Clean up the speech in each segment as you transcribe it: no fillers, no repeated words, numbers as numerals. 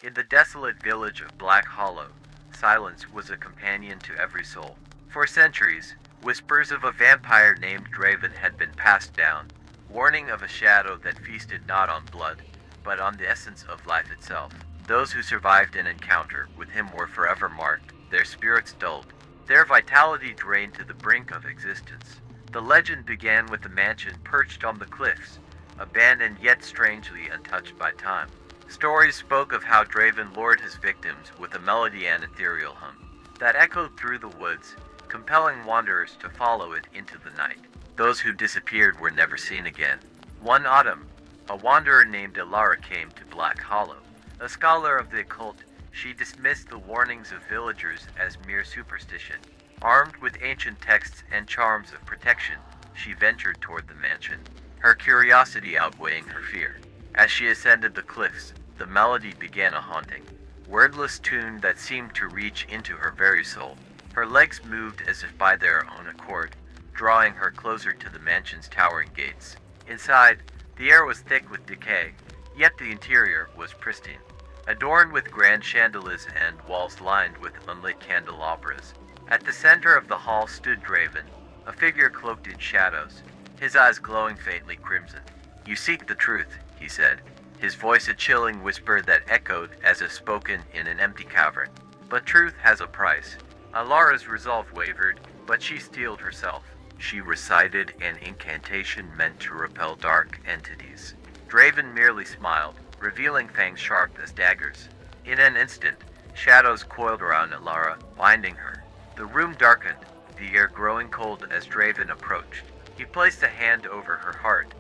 In the desolate village of Black Hollow, silence was a companion to every soul. For centuries, whispers of a vampire named Draven had been passed down, warning of a shadow that feasted not on blood, but on the essence of life itself. Those who survived an encounter with him were forever marked, their spirits dulled, their vitality drained to the brink of existence. The legend began with a mansion perched on the cliffs, abandoned yet strangely untouched by time. Stories spoke of how Draven lured his victims with a melody and ethereal hum that echoed through the woods, compelling wanderers to follow it into the night. Those who disappeared were never seen again. One autumn, a wanderer named Ilara came to Black Hollow. A scholar of the occult, she dismissed the warnings of villagers as mere superstition. Armed with ancient texts and charms of protection, she ventured toward the mansion, her curiosity outweighing her fear. As she ascended the cliffs, the melody began a haunting, wordless tune that seemed to reach into her very soul. Her legs moved as if by their own accord, drawing her closer to the mansion's towering gates. Inside, the air was thick with decay, yet the interior was pristine, adorned with grand chandeliers and walls lined with unlit candelabras. At the center of the hall stood Draven, a figure cloaked in shadows, his eyes glowing faintly crimson. "You seek the truth," he said, his voice a chilling whisper that echoed as if spoken in an empty cavern. "But truth has a price." Alara's resolve wavered, but she steeled herself. She recited an incantation meant to repel dark entities. Draven merely smiled, revealing fangs sharp as daggers. In an instant, shadows coiled around Alara, binding her. The room darkened, the air growing cold as Draven approached. He placed a hand over her heart,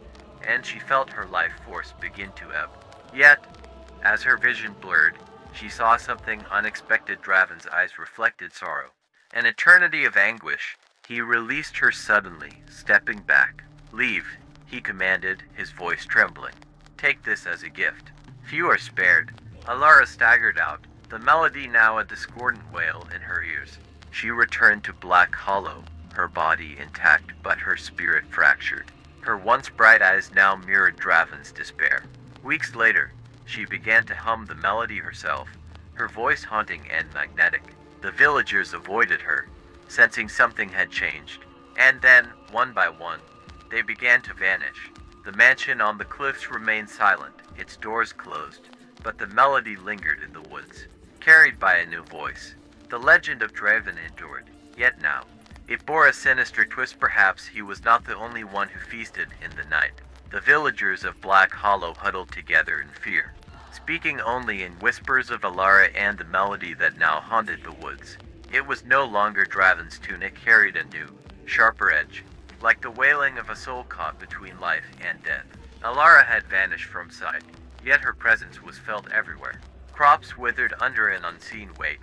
and she felt her life force begin to ebb. Yet, as her vision blurred, she saw something unexpected. Draven's eyes reflected sorrow, an eternity of anguish. He released her suddenly, stepping back. "Leave," he commanded, his voice trembling. "Take this as a gift." Few are spared. Alara staggered out, the melody now a discordant wail in her ears. She returned to Black Hollow, her body intact but her spirit fractured. Her once bright eyes now mirrored Draven's despair. Weeks later, she began to hum the melody herself, her voice haunting and magnetic. The villagers avoided her, sensing something had changed. And then, one by one, they began to vanish. The mansion on the cliffs remained silent, its doors closed, but the melody lingered in the woods, carried by a new voice. The legend of Draven endured, yet now, it bore a sinister twist. Perhaps he was not the only one who feasted in the night. The villagers of Black Hollow huddled together in fear, speaking only in whispers of Alara and the melody that now haunted the woods. It was no longer Draven's tune, it carried a new, sharper edge, like the wailing of a soul caught between life and death. Alara had vanished from sight, yet her presence was felt everywhere. Crops withered under an unseen weight,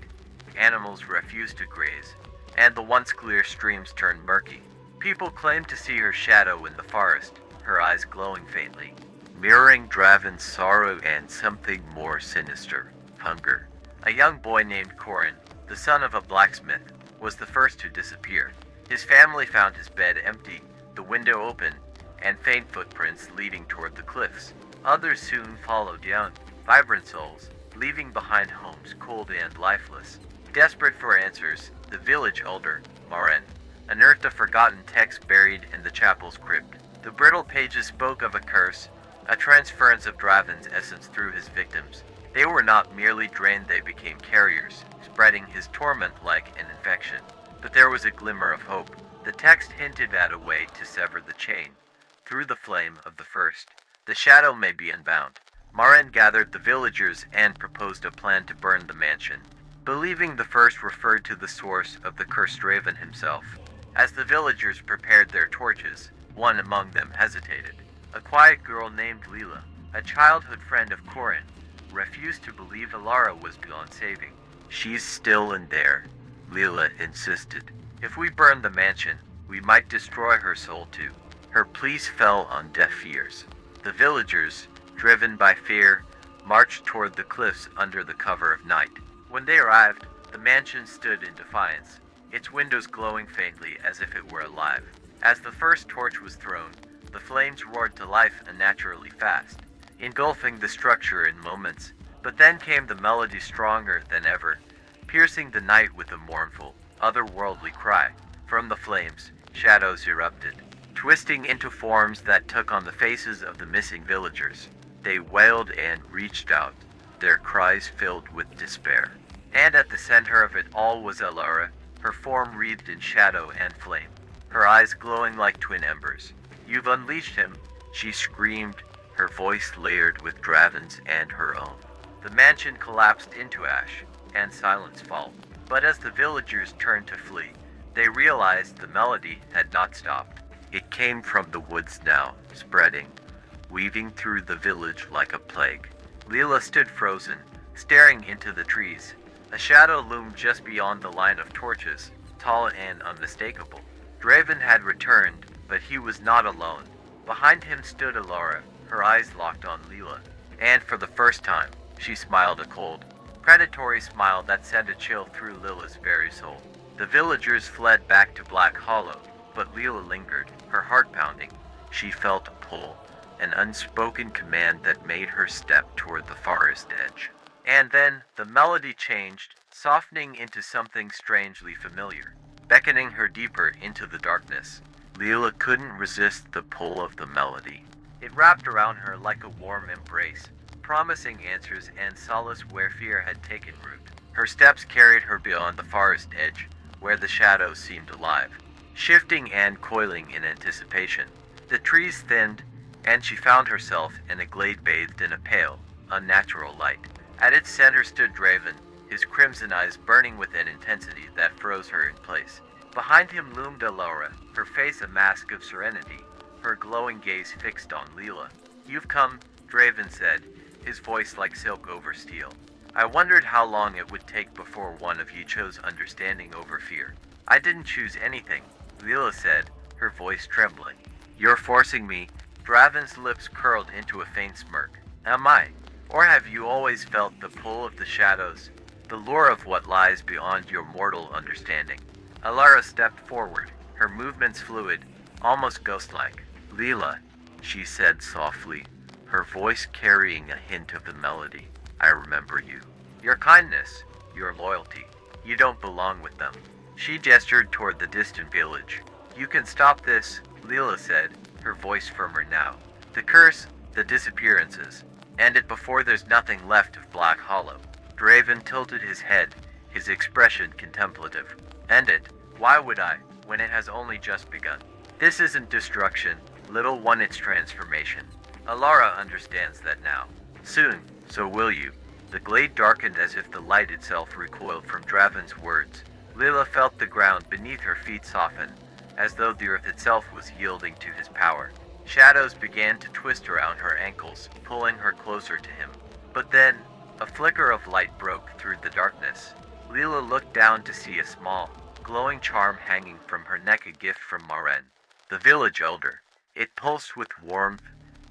animals refused to graze, and the once clear streams turned murky. People claimed to see her shadow in the forest, her eyes glowing faintly, mirroring Draven's sorrow and something more sinister, hunger. A young boy named Corin, the son of a blacksmith, was the first to disappear. His family found his bed empty, the window open, and faint footprints leading toward the cliffs. Others soon followed, young, vibrant souls, leaving behind homes cold and lifeless. Desperate for answers, the village elder, Maren, unearthed a forgotten text buried in the chapel's crypt. The brittle pages spoke of a curse, a transference of Draven's essence through his victims. They were not merely drained, they became carriers, spreading his torment like an infection. But there was a glimmer of hope. The text hinted at a way to sever the chain. Through the flame of the first, the shadow may be unbound. Maren gathered the villagers and proposed a plan to burn the mansion, believing the first referred to the source of the cursed Draven himself. As the villagers prepared their torches, one among them hesitated. A quiet girl named Leela, a childhood friend of Corin, refused to believe Alara was beyond saving. "She's still in there," Leela insisted. "If we burn the mansion, we might destroy her soul too." Her pleas fell on deaf ears. The villagers, driven by fear, marched toward the cliffs under the cover of night. When they arrived, the mansion stood in defiance, its windows glowing faintly as if it were alive. As the first torch was thrown, the flames roared to life unnaturally fast, engulfing the structure in moments. But then came the melody stronger than ever, piercing the night with a mournful, otherworldly cry. From the flames, shadows erupted, twisting into forms that took on the faces of the missing villagers. They wailed and reached out, their cries filled with despair. And at the center of it all was Alara, her form wreathed in shadow and flame, her eyes glowing like twin embers. "You've unleashed him," she screamed, her voice layered with Draven's and her own. The mansion collapsed into ash, and silence followed. But as the villagers turned to flee, they realized the melody had not stopped. It came from the woods now, spreading, weaving through the village like a plague. Leela stood frozen, staring into the trees. A shadow loomed just beyond the line of torches, tall and unmistakable. Draven had returned, but he was not alone. Behind him stood Alara, her eyes locked on Leela. And for the first time, she smiled a cold, predatory smile that sent a chill through Lila's very soul. The villagers fled back to Black Hollow, but Leela lingered, her heart pounding. She felt a pull, an unspoken command that made her step toward the forest edge. And then, the melody changed, softening into something strangely familiar, beckoning her deeper into the darkness. Leela couldn't resist the pull of the melody. It wrapped around her like a warm embrace, promising answers and solace where fear had taken root. Her steps carried her beyond the forest edge, where the shadows seemed alive, shifting and coiling in anticipation. The trees thinned, and she found herself in a glade bathed in a pale, unnatural light. At its center stood Draven, his crimson eyes burning with an intensity that froze her in place. Behind him loomed Alara, her face a mask of serenity, her glowing gaze fixed on Leela. "You've come," Draven said, his voice like silk over steel. "I wondered how long it would take before one of you chose understanding over fear." "I didn't choose anything," Leela said, her voice trembling. "You're forcing me." Draven's lips curled into a faint smirk. "Am I? Or have you always felt the pull of the shadows, the lure of what lies beyond your mortal understanding?" Alara stepped forward, her movements fluid, almost ghost-like. "Leela," she said softly, her voice carrying a hint of the melody. "I remember you. Your kindness, your loyalty. You don't belong with them." She gestured toward the distant village. "You can stop this," Leela said, her voice firmer now. "The curse, the disappearances. End it before there's nothing left of Black Hollow." Draven tilted his head, his expression contemplative. "End it? Why would I, when it has only just begun? This isn't destruction, little one, it's transformation. Alara understands that now. Soon, so will you." The glade darkened as if the light itself recoiled from Draven's words. Leela felt the ground beneath her feet soften, as though the earth itself was yielding to his power. Shadows began to twist around her ankles, pulling her closer to him. But then, a flicker of light broke through the darkness. Leela looked down to see a small, glowing charm hanging from her neck, a gift from Maren, the village elder. It pulsed with warmth,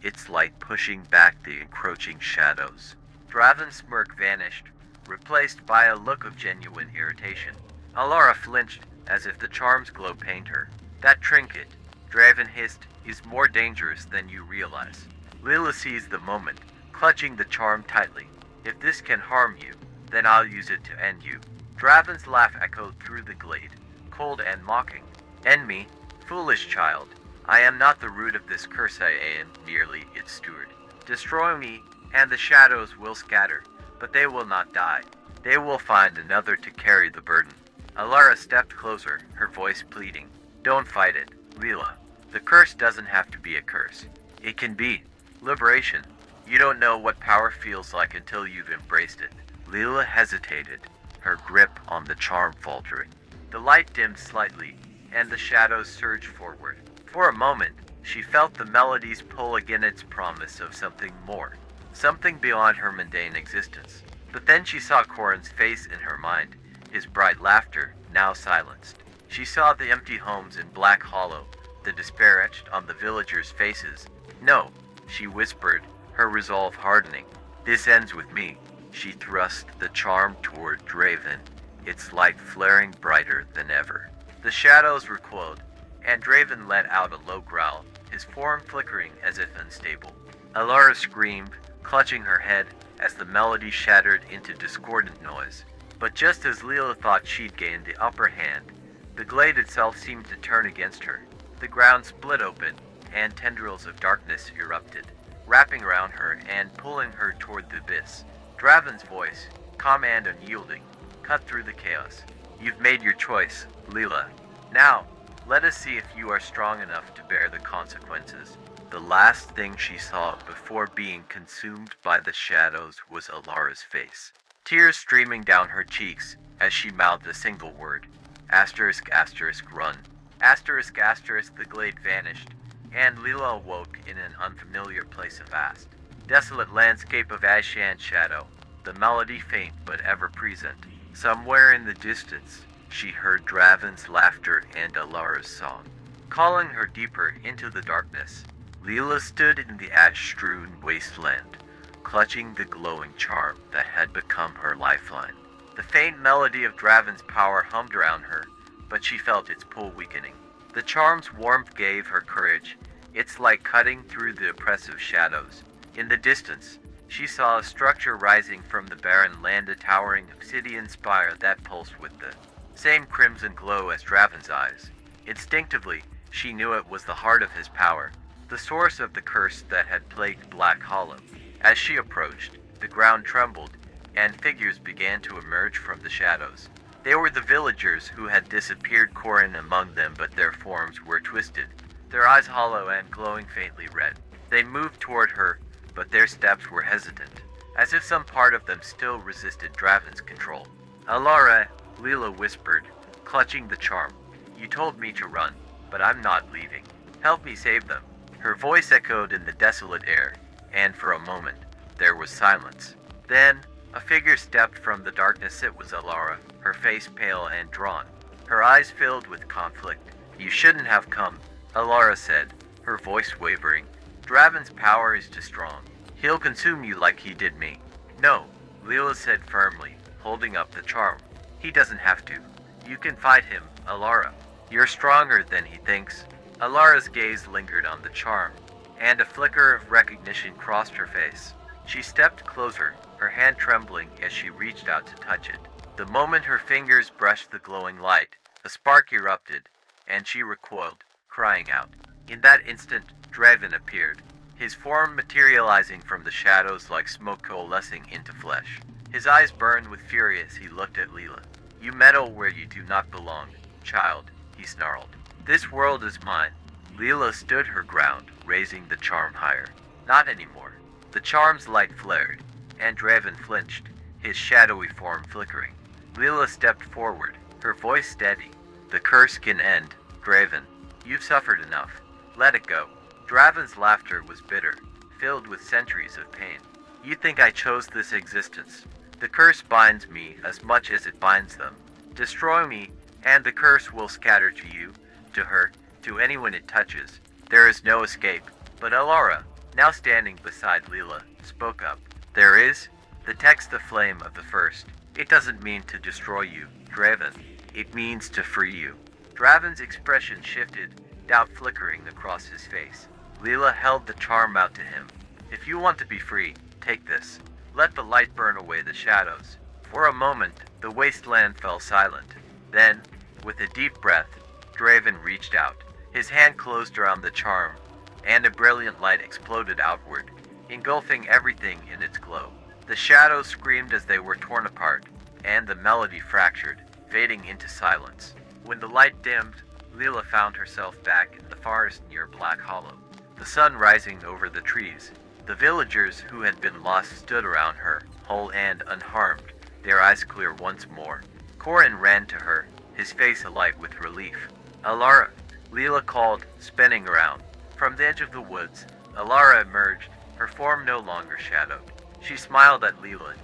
its light pushing back the encroaching shadows. Draven's smirk vanished, replaced by a look of genuine irritation. Alara flinched, as if the charm's glow pained her. "That trinket," Draven hissed, "is more dangerous than you realize." Leela seized the moment, clutching the charm tightly. "If this can harm you, then I'll use it to end you." Draven's laugh echoed through the glade, cold and mocking. "End me? Foolish child. I am not the root of this curse, I am merely its steward. Destroy me, and the shadows will scatter, but they will not die. They will find another to carry the burden." Alara stepped closer, her voice pleading. "Don't fight it, Leela. The curse doesn't have to be a curse. It can be liberation. You don't know what power feels like until you've embraced it." Leela hesitated, her grip on the charm faltering. The light dimmed slightly, and the shadows surged forward. For a moment, she felt the melody's pull against its promise of something more, something beyond her mundane existence. But then she saw Corin's face in her mind, his bright laughter, now silenced. She saw the empty homes in Black Hollow, the despair etched on the villagers' faces. "No," she whispered, her resolve hardening. "This ends with me." She thrust the charm toward Draven, its light flaring brighter than ever. The shadows recoiled, and Draven let out a low growl, his form flickering as if unstable. Alara screamed, clutching her head, as the melody shattered into discordant noise. But just as Leela thought she'd gained the upper hand, the glade itself seemed to turn against her. The ground split open, and tendrils of darkness erupted, wrapping around her and pulling her toward the abyss. Draven's voice, calm and unyielding, cut through the chaos. "You've made your choice, Leela. Now, let us see if you are strong enough to bear the consequences." The last thing she saw before being consumed by the shadows was Alara's face, tears streaming down her cheeks as she mouthed a single word. Asterisk, asterisk, run. Asterisk, asterisk, the glade vanished, and Leela awoke in an unfamiliar place of vast, desolate landscape of ash and shadow, the melody faint but ever present. Somewhere in the distance, she heard Draven's laughter and Alara's song, calling her deeper into the darkness. Leela stood in the ash-strewn wasteland, clutching the glowing charm that had become her lifeline. The faint melody of Draven's power hummed around her, but she felt its pull weakening. The charm's warmth gave her courage, its light cutting through the oppressive shadows. In the distance, she saw a structure rising from the barren land, a towering obsidian spire that pulsed with the same crimson glow as Draven's eyes. Instinctively, she knew it was the heart of his power, the source of the curse that had plagued Black Hollow. As she approached, the ground trembled, and figures began to emerge from the shadows. They were the villagers who had disappeared, Corin among them, but their forms were twisted, their eyes hollow and glowing faintly red. They moved toward her, but their steps were hesitant, as if some part of them still resisted Draven's control. "Alara," Leela whispered, clutching the charm. "You told me to run, but I'm not leaving. Help me save them." Her voice echoed in the desolate air, and for a moment, there was silence. Then, a figure stepped from the darkness. It was Alara, her face pale and drawn, her eyes filled with conflict. "You shouldn't have come," Alara said, her voice wavering. "Draven's power is too strong. He'll consume you like he did me." "No," Leela said firmly, holding up the charm. "He doesn't have to. You can fight him, Alara. You're stronger than he thinks." Alara's gaze lingered on the charm, and a flicker of recognition crossed her face. She stepped closer, her hand trembling as she reached out to touch it. The moment her fingers brushed the glowing light, a spark erupted, and she recoiled, crying out. In that instant, Draven appeared, his form materializing from the shadows like smoke coalescing into flesh. His eyes burned with fury as he looked at Leela. "You meddle where you do not belong, child," he snarled. "This world is mine." Leela stood her ground, raising the charm higher. Not anymore. The charm's light flared, and Draven flinched, his shadowy form flickering. Leela stepped forward, her voice steady. "The curse can end, Draven. You've suffered enough. Let it go." Draven's laughter was bitter, filled with centuries of pain. "You think I chose this existence? The curse binds me as much as it binds them. Destroy me, and the curse will scatter to you, to her, to anyone it touches. There is no escape." But Alara, now standing beside Leela, spoke up. "There is. The text the flame of the first. It doesn't mean to destroy you, Draven. It means to free you." Draven's expression shifted, doubt flickering across his face. Leela held the charm out to him. "If you want to be free, take this. Let the light burn away the shadows." For a moment, the wasteland fell silent. Then, with a deep breath, Draven reached out. His hand closed around the charm, and a brilliant light exploded outward, engulfing everything in its glow. The shadows screamed as they were torn apart, and the melody fractured, fading into silence. When the light dimmed, Leela found herself back in the forest near Black Hollow, the sun rising over the trees. The villagers who had been lost stood around her, whole and unharmed, their eyes clear once more. Corin ran to her, his face alight with relief. "Alara," Leela called, spinning around. From the edge of the woods, Alara emerged, her form no longer shadowed. She smiled at Leela,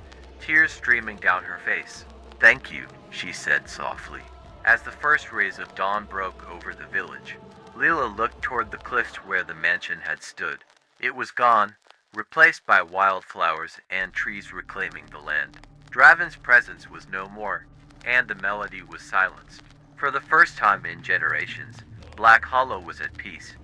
tears streaming down her face. "Thank you," she said softly. As the first rays of dawn broke over the village, Leela looked toward the cliffs where the mansion had stood. It was gone, replaced by wildflowers and trees reclaiming the land. Draven's presence was no more, and the melody was silenced. For the first time in generations, Black Hollow was at peace.